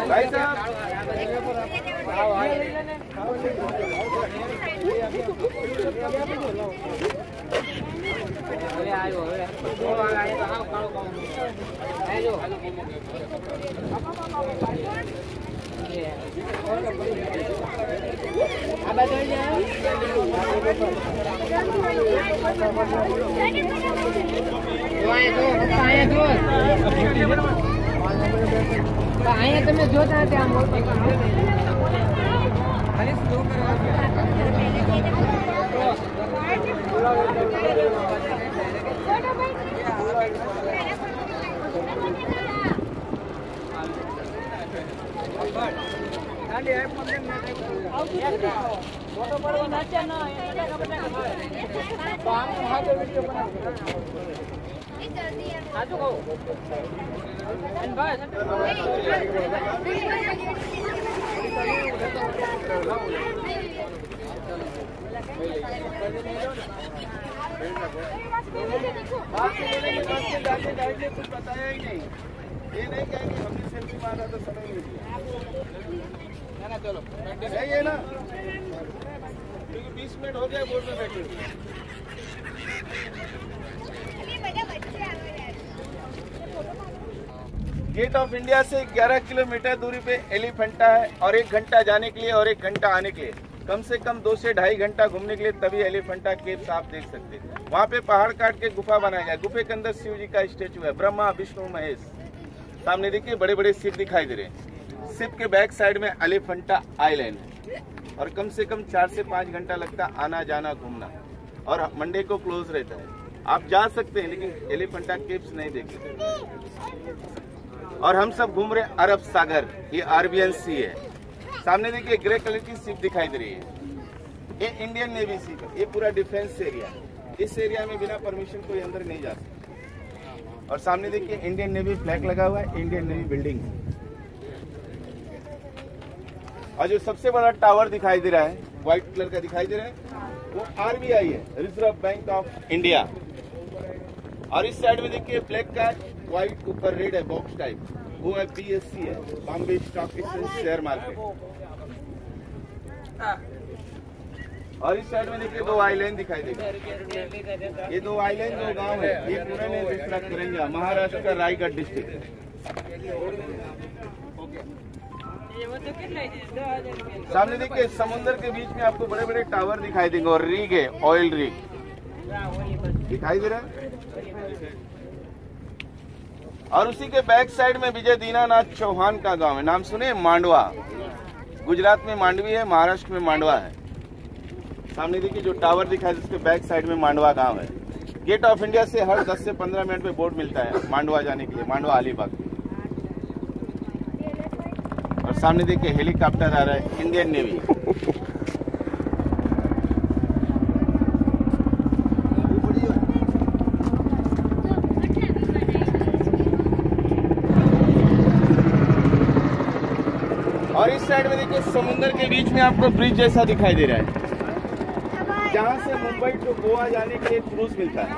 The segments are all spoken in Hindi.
भाई साहब અહીંયા તમે જોતા હતા આમ ખાલી સ્લો कुछ बताया ही नहीं। ये नहीं कहेंगे हमने सेल्फी मारा तो समय नहीं दिया ना। चलो सही है ना, क्योंकि 20 मिनट हो गया बोर्ड में बैठे। गेट ऑफ इंडिया से 11 किलोमीटर दूरी पे एलिफेंटा है और 1 घंटा जाने के लिए और 1 घंटा आने के लिए, कम से कम 2 से ढाई घंटा घूमने के लिए तभी एलिफेंटा केव्स आप देख सकते हैं। वहाँ पे पहाड़ काट के गुफा बनाया गया, गुफे के अंदर शिव जी का स्टेचू है, ब्रह्मा विष्णु महेश। सामने देखिए बड़े बड़े शिप दिखाई दे रहे हैं। शिप के बैक साइड में एलिफेंटा आइलैंड है और कम से कम 4 से 5 घंटा लगता है आना जाना घूमना, और मंडे को क्लोज रहता है। आप जा सकते हैं लेकिन एलिफेंटा केव्स नहीं देख सकते। और हम सब घूम रहे अरब सागर, ये अरबियन सी है। सामने देखिए ग्रे कलर की शिप दिखाई दे रही है, ये इंडियन नेवी शिप है। ये पूरा डिफेंस एरिया, इस एरिया में बिना परमिशन कोई अंदर नहीं जा सकता। और सामने देखिए इंडियन नेवी फ्लैग लगा हुआ है, इंडियन नेवी बिल्डिंग। और जो सबसे बड़ा टावर दिखाई दे रहा है, व्हाइट कलर का दिखाई दे रहा है, वो RBI है, रिजर्व बैंक ऑफ इंडिया। और इस साइड में देखिए ब्लैक का व्हाइट ऊपर रेड है बॉक्स टाइप, वो है BSE है, Bombay stock exchange share market. और इस साइड में देखिए 2 आइलैंड दिखाई देगा। ये 2 आइलैंड 2 गांव है, एक पुराने दूसरा करंजा, महाराष्ट्र का रायगढ़ डिस्ट्रिक्ट। सामने देखिए समुद्र के बीच में आपको बड़े बड़े टावर दिखाई देंगे और रिग है, ऑयल रिग दिखाई दे रहा है। और उसी के बैक साइड में विजय दीनानाथ चौहान का गांव है, नाम सुने? मांडवा। गुजरात में मांडवी है, महाराष्ट्र में मांडवा है। सामने देखिए जो टावर दिखाई दे उसके बैक साइड में मांडवा गांव है। गेट ऑफ इंडिया से हर 10 से 15 मिनट में बोर्ड मिलता है मांडवा जाने के लिए, मांडवा अलीबाग। और सामने देखिए हेलीकॉप्टर आ रहा है, इंडियन नेवी। और इस साइड में देखिए समुद्र के बीच में आपको ब्रिज जैसा दिखाई दे रहा है, जहां से मुंबई टू गोवा जाने के लिए क्रूज मिलता है।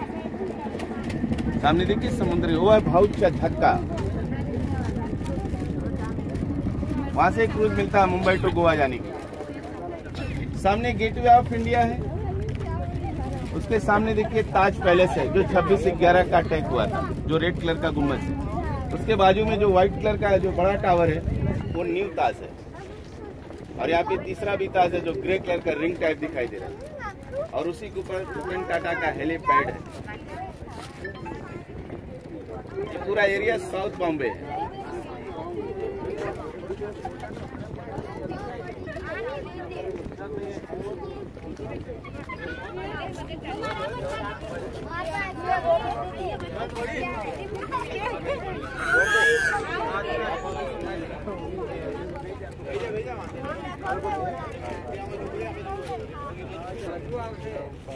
सामने देखिए समुद्र, वो है भाऊचा धक्का, वहां से क्रूज मिलता है मुंबई टू गोवा जाने के लिए। सामने गेटवे ऑफ इंडिया है, उसके सामने देखिए ताज पैलेस है जो 26/11 का अटैक हुआ था, जो रेड कलर का गुम्बद है। उसके बाजू में जो व्हाइट कलर का जो बड़ा टावर है वो न्यू ताज है। और यहाँ पे तीसरा भी ताज है जो ग्रे कलर का रिंग टाइप दिखाई दे रहा है। और उसी के ऊपर रतन टाटा का हेलीपैड है। ये पूरा एरिया साउथ बॉम्बे है।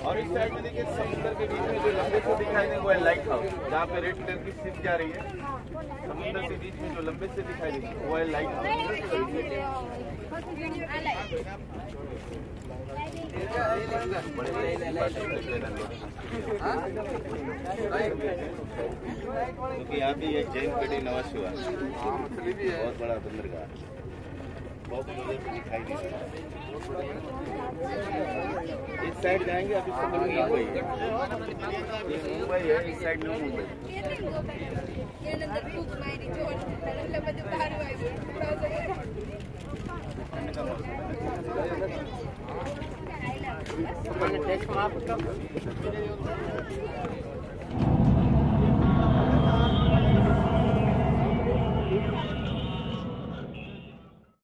और इस साइड में देखिए समुद्र के बीच में जो लंबे से दिखाई दे वो है लाइट हाउस, जहाँ पे रेड कलर की शिप जा रही है। समुद्र के बीच में जो लंबे से दिखाई दे वो है लाइट हाउस। क्योंकि यहाँ भी एक जैन पेटी नवाज हुआ, बहुत बड़ा बंदरगाह, बहुत मुझे दिखाई दे रहा है। इस साइड जाएंगे अभी तो मुंबई है, ये मुंबई है, इस साइड में मुंबई।